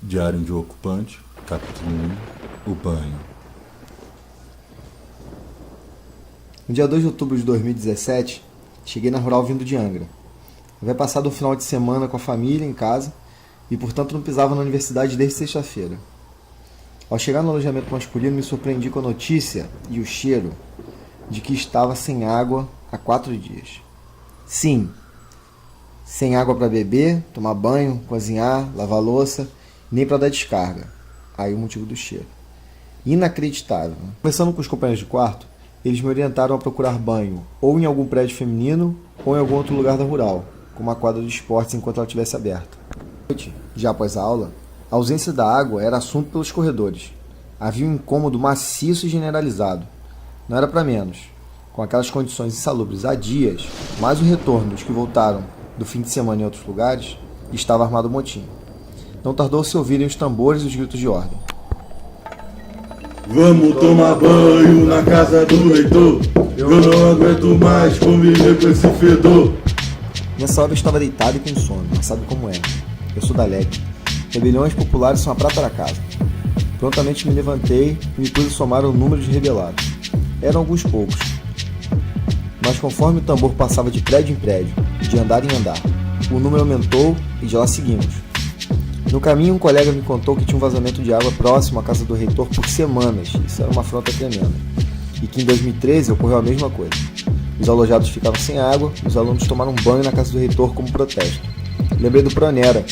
Diário de um ocupante, capítulo 1, o banho. No dia 2 de outubro de 2017, cheguei na Rural vindo de Angra. Havia passado um final de semana com a família em casa e, portanto, não pisava na universidade desde sexta-feira. Ao chegar no alojamento masculino, me surpreendi com a notícia e o cheiro de que estava sem água há 4 dias. Sim, sem água para beber, tomar banho, cozinhar, lavar louça, nem para dar descarga. Aí o motivo do cheiro. Inacreditável. Conversando com os companheiros de quarto, eles me orientaram a procurar banho ou em algum prédio feminino ou em algum outro lugar da Rural, como uma quadra de esportes enquanto ela estivesse aberta. Já após a aula, a ausência da água era assunto pelos corredores. Havia um incômodo maciço e generalizado. Não era para menos. Com aquelas condições insalubres há dias, mais o retorno dos que voltaram do fim de semana em outros lugares, estava armado o motim. Não tardou se ouvirem os tambores e os gritos de ordem. Vamos tomar banho na casa do reitor. Eu não aguento mais conviver com esse fedor. Nessa hora eu estava deitado e com sono, mas sabe como é? Eu sou da LEC. Rebeliões populares são a prata da casa. Prontamente me levantei e me pus a somar o número de rebelados. Eram alguns poucos. Mas conforme o tambor passava de prédio em prédio, de andar em andar, o número aumentou e de lá seguimos. No caminho, um colega me contou que tinha um vazamento de água próximo à casa do reitor por semanas. Isso era uma afronta tremenda. E que em 2013 ocorreu a mesma coisa. Os alojados ficaram sem água e os alunos tomaram banho na casa do reitor como protesto. Lembrei do Pronera,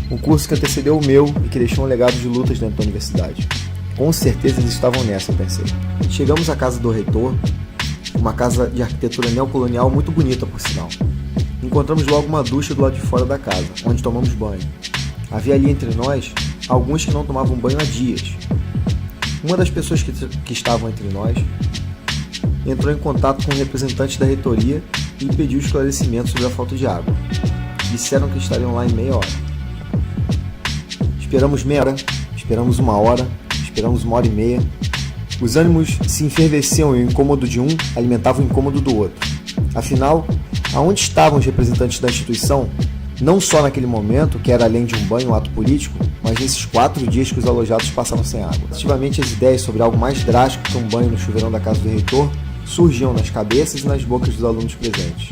um curso que antecedeu o meu e que deixou um legado de lutas dentro da universidade. Com certeza eles estavam nessa, eu pensei. Chegamos à casa do reitor, uma casa de arquitetura neocolonial muito bonita, por sinal. Encontramos logo uma ducha do lado de fora da casa, onde tomamos banho. Havia ali entre nós alguns que não tomavam banho há dias. Uma das pessoas que estavam entre nós entrou em contato com um representante da reitoria e pediu esclarecimento sobre a falta de água. Disseram que estariam lá em meia hora. Esperamos meia hora, esperamos 1 hora, esperamos 1h30. Os ânimos se enfervesciam e o incômodo de um alimentava o incômodo do outro. Afinal, aonde estavam os representantes da instituição? Não só naquele momento, que era além de um banho, um ato político, mas nesses 4 dias que os alojados passaram sem água. Ativamente as ideias sobre algo mais drástico que um banho no chuveirão da casa do reitor surgiam nas cabeças e nas bocas dos alunos presentes.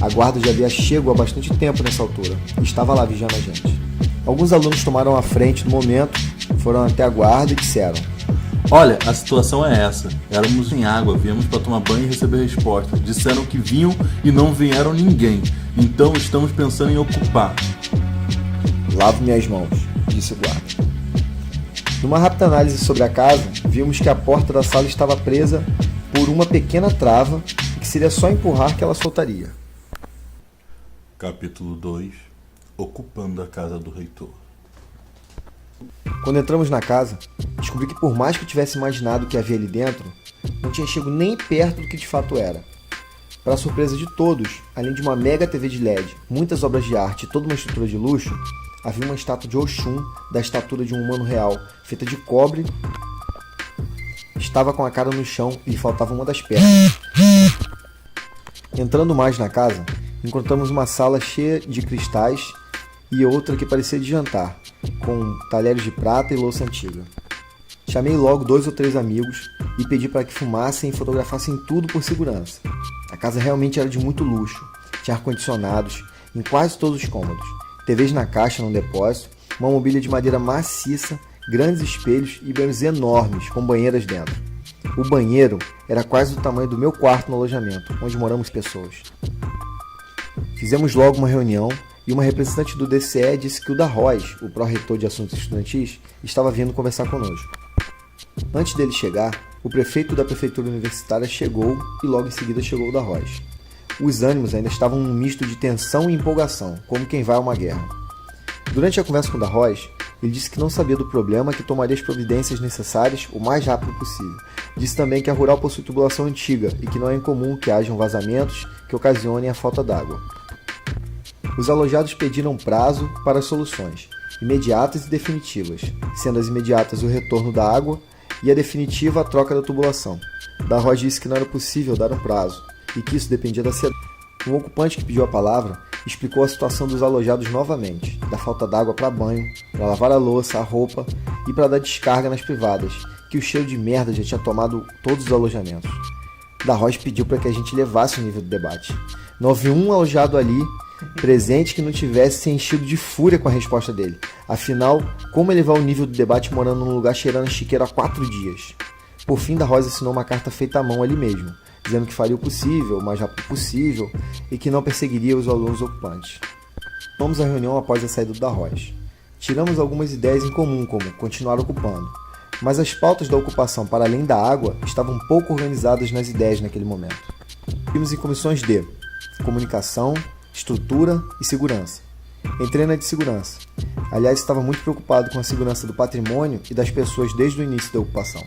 A guarda já havia chego há bastante tempo nessa altura e estava lá vigiando a gente. Alguns alunos tomaram a frente do momento, foram até a guarda e disseram: Olha, a situação é essa. Éramos em água, viemos para tomar banho e receber resposta. Disseram que vinham e não vieram ninguém. Então estamos pensando em ocupar. Lavo minhas mãos, disse o guarda. Numa rápida análise sobre a casa, vimos que a porta da sala estava presa por uma pequena trava e que seria só empurrar que ela soltaria. Capítulo 2. Ocupando a casa do reitor. Quando entramos na casa, descobri que por mais que eu tivesse imaginado o que havia ali dentro, não tinha chego nem perto do que de fato era. Para a surpresa de todos, além de uma mega TV de LED, muitas obras de arte e toda uma estrutura de luxo, havia uma estátua de Oxum da estatura de um humano real, feita de cobre. Estava com a cara no chão e lhe faltava uma das pernas. Entrando mais na casa, encontramos uma sala cheia de cristais e outra que parecia de jantar, com talheres de prata e louça antiga. Chamei logo 2 ou 3 amigos e pedi para que fumassem e fotografassem tudo por segurança. A casa realmente era de muito luxo, tinha ar-condicionados em quase todos os cômodos, TVs na caixa no depósito, uma mobília de madeira maciça, grandes espelhos e banheiros enormes com banheiras dentro. O banheiro era quase do tamanho do meu quarto no alojamento, onde moramos pessoas. Fizemos logo uma reunião e uma representante do DCE disse que o Darroz, o pró-reitor de assuntos estudantis, estava vindo conversar conosco. Antes dele chegar, o prefeito da prefeitura universitária chegou e logo em seguida chegou o Darroz. Os ânimos ainda estavam num misto de tensão e empolgação, como quem vai a uma guerra. Durante a conversa com o Darroz, ele disse que não sabia do problema e que tomaria as providências necessárias o mais rápido possível. Disse também que a Rural possui tubulação antiga e que não é incomum que hajam vazamentos que ocasionem a falta d'água. Os alojados pediram prazo para as soluções, imediatas e definitivas, sendo as imediatas o retorno da água e a definitiva a troca da tubulação. Darroz disse que não era possível dar um prazo e que isso dependia da cidade. Um ocupante que pediu a palavra explicou a situação dos alojados novamente, da falta d'água para banho, para lavar a louça, a roupa e para dar descarga nas privadas, que o cheiro de merda já tinha tomado todos os alojamentos. Darroz pediu para que a gente levasse o nível do debate. Não houve um alojado ali presente que não tivesse se enchido de fúria com a resposta dele. Afinal, como elevar o nível do debate morando num lugar cheirando a chiqueiro há 4 dias? Por fim, Darroz assinou uma carta feita à mão ali mesmo, dizendo que faria o possível, o mais rápido possível, e que não perseguiria os alunos ocupantes. Fomos à reunião após a saída do Darroz. Tiramos algumas ideias em comum, como continuar ocupando, mas as pautas da ocupação para além da água estavam pouco organizadas nas ideias naquele momento. Vimos em comissões de comunicação, estrutura e segurança. Entrei na de segurança. Aliás, estava muito preocupado com a segurança do patrimônio e das pessoas desde o início da ocupação.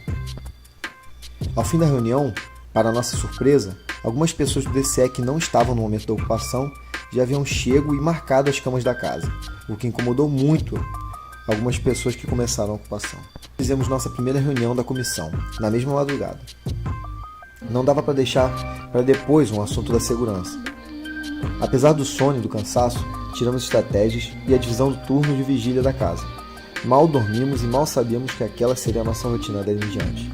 Ao fim da reunião, para nossa surpresa, algumas pessoas do DCE que não estavam no momento da ocupação já haviam chego e marcado as camas da casa, o que incomodou muito algumas pessoas que começaram a ocupação. Fizemos nossa primeira reunião da comissão, na mesma madrugada. Não dava para deixar para depois um assunto da segurança. Apesar do sono e do cansaço, tiramos estratégias e a divisão do turno de vigília da casa. Mal dormimos e mal sabíamos que aquela seria a nossa rotina dali em diante.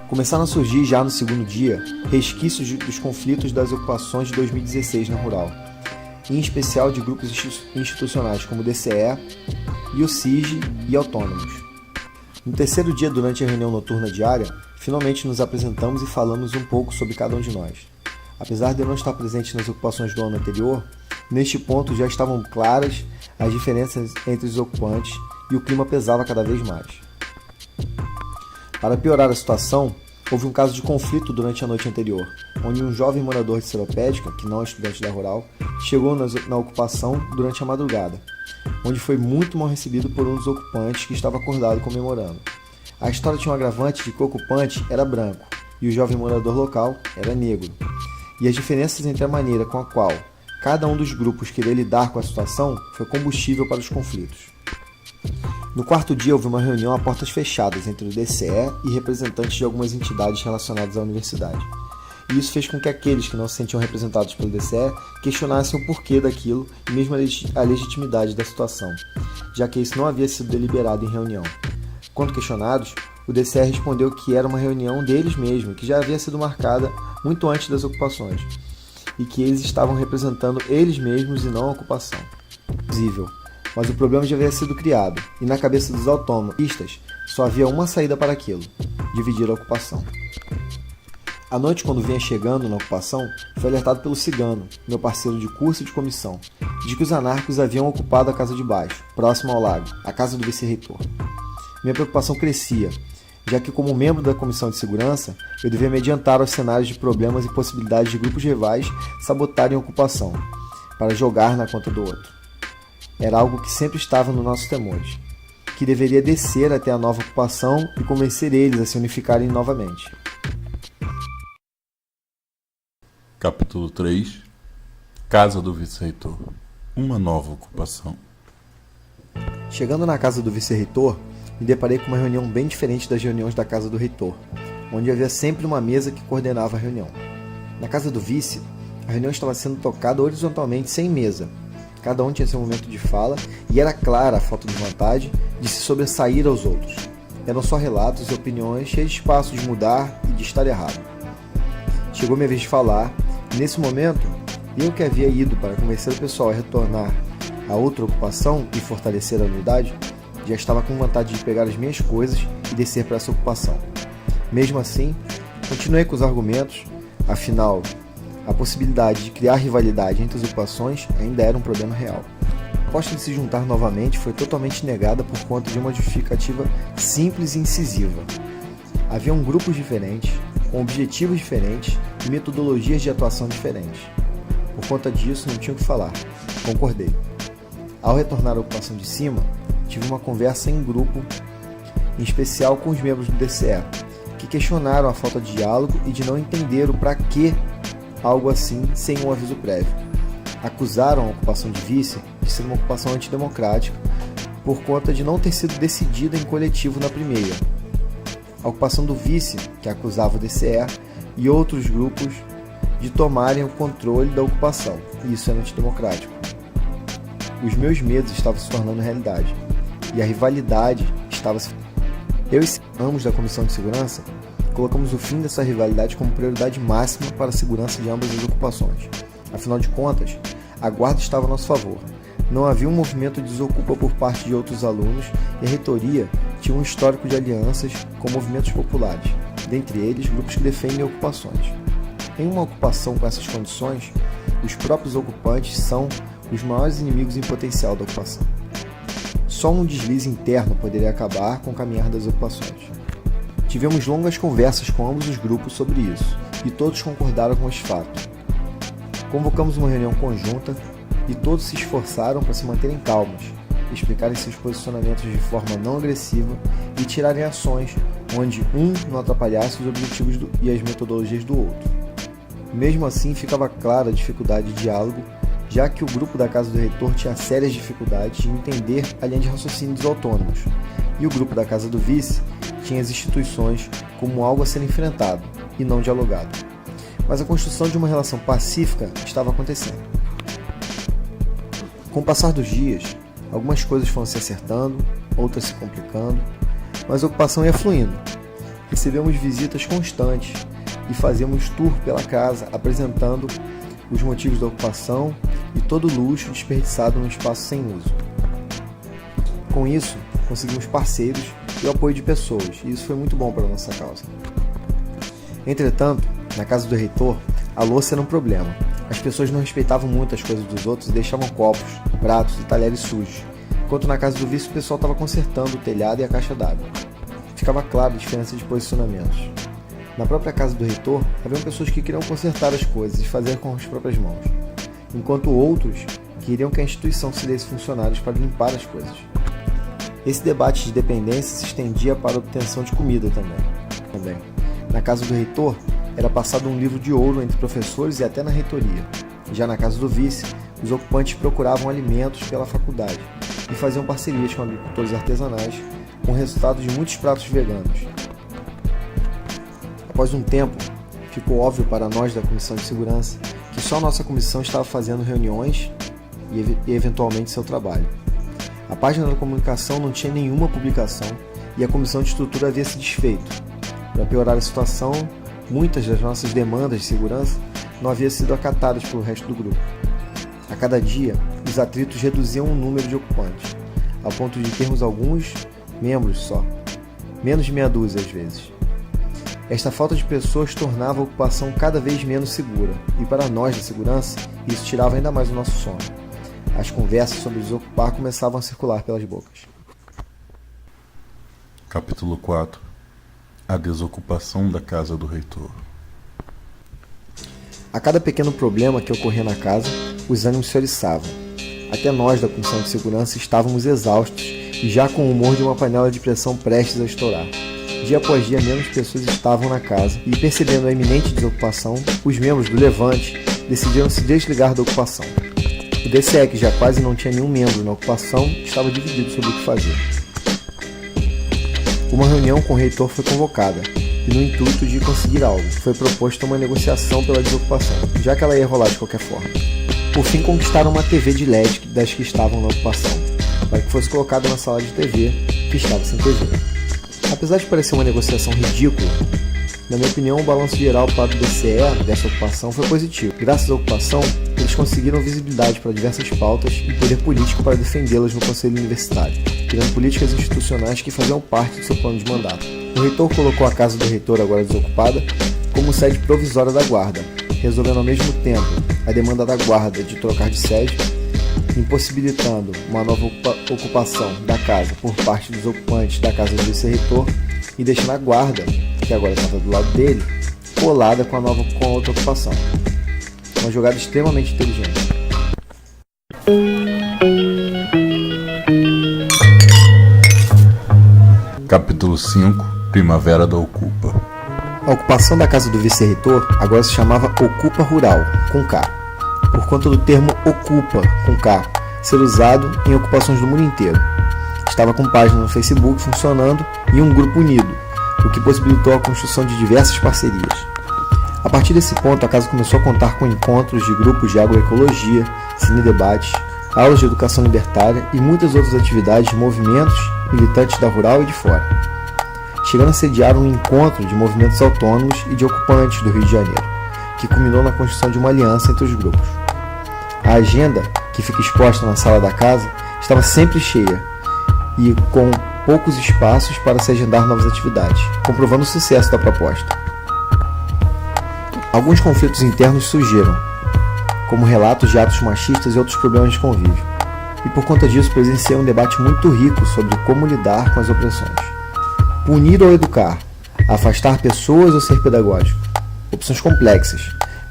Começaram a surgir já no segundo dia resquícios dos conflitos das ocupações de 2016 na Rural, em especial de grupos institucionais como o DCE, e o SIG e autônomos. No terceiro dia, durante a reunião noturna diária, finalmente nos apresentamos e falamos um pouco sobre cada um de nós. Apesar de eu não estar presente nas ocupações do ano anterior, neste ponto já estavam claras as diferenças entre os ocupantes e o clima pesava cada vez mais. Para piorar a situação, houve um caso de conflito durante a noite anterior, onde um jovem morador de Seropédica, que não é estudante da Rural, chegou na ocupação durante a madrugada, onde foi muito mal recebido por um dos ocupantes que estava acordado comemorando. A história tinha um agravante de que o ocupante era branco e o jovem morador local era negro, e as diferenças entre a maneira com a qual cada um dos grupos queria lidar com a situação foi combustível para os conflitos. No quarto dia houve uma reunião a portas fechadas entre o DCE e representantes de algumas entidades relacionadas à universidade. E isso fez com que aqueles que não se sentiam representados pelo DCE questionassem o porquê daquilo e mesmo a legitimidade da situação, já que isso não havia sido deliberado em reunião. Quando questionados, o DCE respondeu que era uma reunião deles mesmos, que já havia sido marcada muito antes das ocupações, e que eles estavam representando eles mesmos e não a ocupação. Possível. Mas o problema já havia sido criado, e na cabeça dos autonomistas só havia uma saída para aquilo: dividir a ocupação. À noite, quando vinha chegando na ocupação, foi alertado pelo Cigano, meu parceiro de curso e de comissão, de que os anarcos haviam ocupado a casa de baixo, próximo ao lago, a casa do vice-reitor. Minha preocupação crescia, já que como membro da comissão de segurança, eu devia me adiantar aos cenários de problemas e possibilidades de grupos rivais sabotarem a ocupação, para jogar na conta do outro. Era algo que sempre estava nos nossos temores, que deveria descer até a nova ocupação e convencer eles a se unificarem novamente. Capítulo 3. Casa do vice-reitor. Uma nova ocupação. Chegando na casa do vice-reitor, me deparei com uma reunião bem diferente das reuniões da casa do reitor, onde havia sempre uma mesa que coordenava a reunião. Na casa do vice, a reunião estava sendo tocada horizontalmente sem mesa. Cada um tinha seu momento de fala e era clara a falta de vontade de se sobressair aos outros. Eram só relatos e opiniões cheios de espaço de mudar e de estar errado. Chegou minha vez de falar, e nesse momento, eu que havia ido para convencer o pessoal a retornar a outra ocupação e fortalecer a unidade, já estava com vontade de pegar as minhas coisas e descer para essa ocupação. Mesmo assim, continuei com os argumentos, afinal, a possibilidade de criar rivalidade entre as ocupações ainda era um problema real. A proposta de se juntar novamente foi totalmente negada por conta de uma justificativa simples e incisiva. Haviam grupos diferentes, com objetivos diferentes e metodologias de atuação diferentes. Por conta disso, não tinha o que falar. Concordei. Ao retornar à ocupação de cima, tive uma conversa em grupo, em especial com os membros do DCE, que questionaram a falta de diálogo e de não entender o para que algo assim sem um aviso prévio. Acusaram a ocupação de vice de ser uma ocupação antidemocrática por conta de não ter sido decidida em coletivo na primeira. A ocupação do vice, que acusava o DCE, e outros grupos de tomarem o controle da ocupação, e isso era antidemocrático. Os meus medos estavam se tornando realidade, e a rivalidade estava se... Eu e ambos da Comissão de Segurança colocamos o fim dessa rivalidade como prioridade máxima para a segurança de ambas as ocupações. Afinal de contas, a guarda estava a nosso favor. Não havia um movimento de desocupa por parte de outros alunos e a reitoria tinha um histórico de alianças com movimentos populares, dentre eles grupos que defendem ocupações. Em uma ocupação com essas condições, os próprios ocupantes são os maiores inimigos em potencial da ocupação. Só um deslize interno poderia acabar com o caminhar das ocupações. Tivemos longas conversas com ambos os grupos sobre isso, e todos concordaram com esse fato. Convocamos uma reunião conjunta e todos se esforçaram para se manterem calmos, explicarem seus posicionamentos de forma não agressiva e tirarem ações onde um não atrapalhasse os objetivos e as metodologias do outro. Mesmo assim, ficava clara a dificuldade de diálogo, já que o grupo da Casa do Reitor tinha sérias dificuldades de entender a linha de raciocínio dos autônomos, e o grupo da Casa do Vice tinha as instituições como algo a ser enfrentado e não dialogado. Mas a construção de uma relação pacífica estava acontecendo. Com o passar dos dias, algumas coisas foram se acertando, outras se complicando, mas a ocupação ia fluindo. Recebemos visitas constantes e fazíamos tour pela casa apresentando os motivos da ocupação e todo o luxo desperdiçado num espaço sem uso. Com isso, conseguimos parceiros e o apoio de pessoas, e isso foi muito bom para a nossa causa. Entretanto, na casa do reitor, a louça era um problema. As pessoas não respeitavam muito as coisas dos outros e deixavam copos, pratos e talheres sujos, enquanto na casa do vice o pessoal estava consertando o telhado e a caixa d'água. Ficava clara a diferença de posicionamentos. Na própria casa do reitor, haviam pessoas que queriam consertar as coisas e fazer com as próprias mãos, enquanto outros queriam que a instituição se desse funcionários para limpar as coisas. Esse debate de dependência se estendia para a obtenção de comida também. Na casa do reitor, era passado um livro de ouro entre professores e até na reitoria. Já na casa do vice, os ocupantes procuravam alimentos pela faculdade e faziam parcerias com agricultores artesanais, com o resultado de muitos pratos veganos. Após um tempo, ficou óbvio para nós da Comissão de Segurança que só nossa comissão estava fazendo reuniões e eventualmente seu trabalho. A página da comunicação não tinha nenhuma publicação e a comissão de estrutura havia se desfeito. Para piorar a situação, muitas das nossas demandas de segurança não haviam sido acatadas pelo resto do grupo. A cada dia, os atritos reduziam o número de ocupantes, a ponto de termos alguns membros só, menos de meia dúzia às vezes. Esta falta de pessoas tornava a ocupação cada vez menos segura, e para nós da segurança, isso tirava ainda mais o nosso sono. As conversas sobre desocupar começavam a circular pelas bocas. Capítulo 4. A desocupação da casa do reitor. A cada pequeno problema que ocorria na casa, os ânimos se oriçavam. Até nós da Comissão de Segurança estávamos exaustos e já com o humor de uma panela de pressão prestes a estourar. Dia após dia, menos pessoas estavam na casa e, percebendo a iminente desocupação, os membros do Levante decidiram se desligar da ocupação. O DCE, que já quase não tinha nenhum membro na ocupação, estava dividido sobre o que fazer. Uma reunião com o reitor foi convocada, e no intuito de conseguir algo, foi proposta uma negociação pela desocupação, já que ela ia rolar de qualquer forma. Por fim, conquistaram uma TV de LED das que estavam na ocupação, para que fosse colocada na sala de TV, que estava sem TV. Apesar de parecer uma negociação ridícula, na minha opinião, o balanço geral para o DCE dessa ocupação foi positivo. Graças à ocupação, eles conseguiram visibilidade para diversas pautas e poder político para defendê-las no Conselho Universitário, criando políticas institucionais que faziam parte do seu plano de mandato. O reitor colocou a casa do reitor, agora desocupada, como sede provisória da guarda, resolvendo ao mesmo tempo a demanda da guarda de trocar de sede, impossibilitando uma nova ocupação da casa por parte dos ocupantes da casa do vice-reitor e deixando a guarda, que agora estava do lado dele, colada com a outra ocupação. Uma jogada extremamente inteligente. Capítulo 5. Primavera da Ocupa. A ocupação da casa do vice-reitor agora se chamava Ocupa Rural, com K, por conta do termo Ocupa, com K, ser usado em ocupações do mundo inteiro. Estava com página no Facebook funcionando e um grupo unido, o que possibilitou a construção de diversas parcerias. A partir desse ponto, a casa começou a contar com encontros de grupos de agroecologia, cinedebates, aulas de educação libertária e muitas outras atividades de movimentos militantes da rural e de fora, chegando a sediar um encontro de movimentos autônomos e de ocupantes do Rio de Janeiro, que culminou na construção de uma aliança entre os grupos. A agenda, que fica exposta na sala da casa, estava sempre cheia e com poucos espaços para se agendar novas atividades, comprovando o sucesso da proposta. Alguns conflitos internos surgiram, como relatos de atos machistas e outros problemas de convívio, e por conta disso presenciei um debate muito rico sobre como lidar com as opressões. Punir ou educar, afastar pessoas ou ser pedagógico, opções complexas,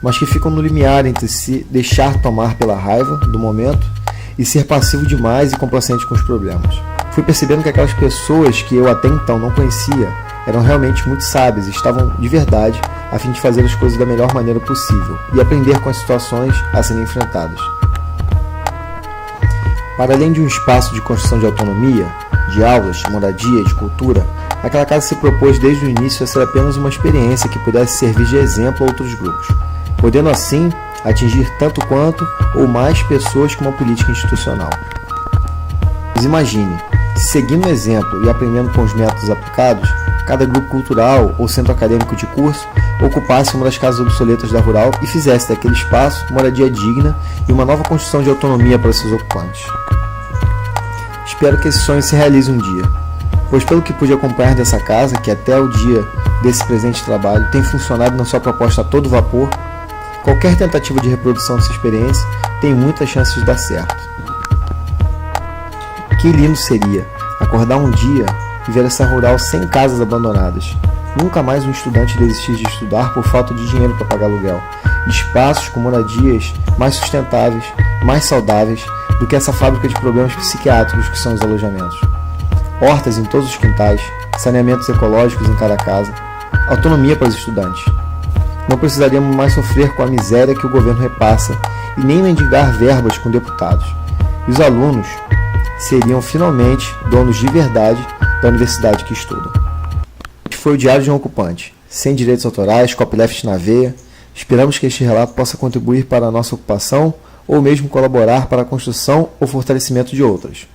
mas que ficam no limiar entre se deixar tomar pela raiva do momento e ser passivo demais e complacente com os problemas. Fui percebendo que aquelas pessoas que eu até então não conhecia eram realmente muito sábias e estavam de verdade a fim de fazer as coisas da melhor maneira possível e aprender com as situações a serem enfrentadas. Para além de um espaço de construção de autonomia, de aulas, de moradia, de cultura, aquela casa se propôs desde o início a ser apenas uma experiência que pudesse servir de exemplo a outros grupos, podendo assim atingir tanto quanto ou mais pessoas com uma política institucional. Mas imagine, se seguindo o exemplo e aprendendo com os métodos aplicados, cada grupo cultural ou centro acadêmico de curso ocupasse uma das casas obsoletas da rural e fizesse daquele espaço moradia digna e uma nova construção de autonomia para seus ocupantes. Espero que esse sonho se realize um dia, pois pelo que pude acompanhar dessa casa, que até o dia desse presente trabalho tem funcionado na sua proposta a todo vapor, qualquer tentativa de reprodução dessa experiência tem muitas chances de dar certo. Que lindo seria acordar um dia e ver essa rural sem casas abandonadas. Nunca mais um estudante desistir de estudar por falta de dinheiro para pagar aluguel. Espaços com moradias mais sustentáveis, mais saudáveis do que essa fábrica de problemas psiquiátricos que são os alojamentos. Hortas em todos os quintais, saneamentos ecológicos em cada casa, autonomia para os estudantes. Não precisaríamos mais sofrer com a miséria que o governo repassa e nem mendigar verbas com deputados. E os alunos seriam finalmente donos de verdade da universidade que estudam. Este foi o Diário de um Ocupante, sem direitos autorais, copyleft na veia. Esperamos que este relato possa contribuir para a nossa ocupação ou mesmo colaborar para a construção ou fortalecimento de outras.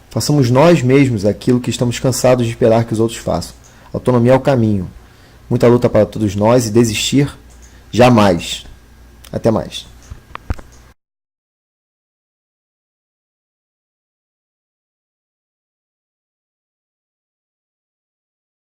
Façamos nós mesmos aquilo que estamos cansados de esperar que os outros façam. Autonomia é o caminho. Muita luta para todos nós e desistir, jamais. Até mais.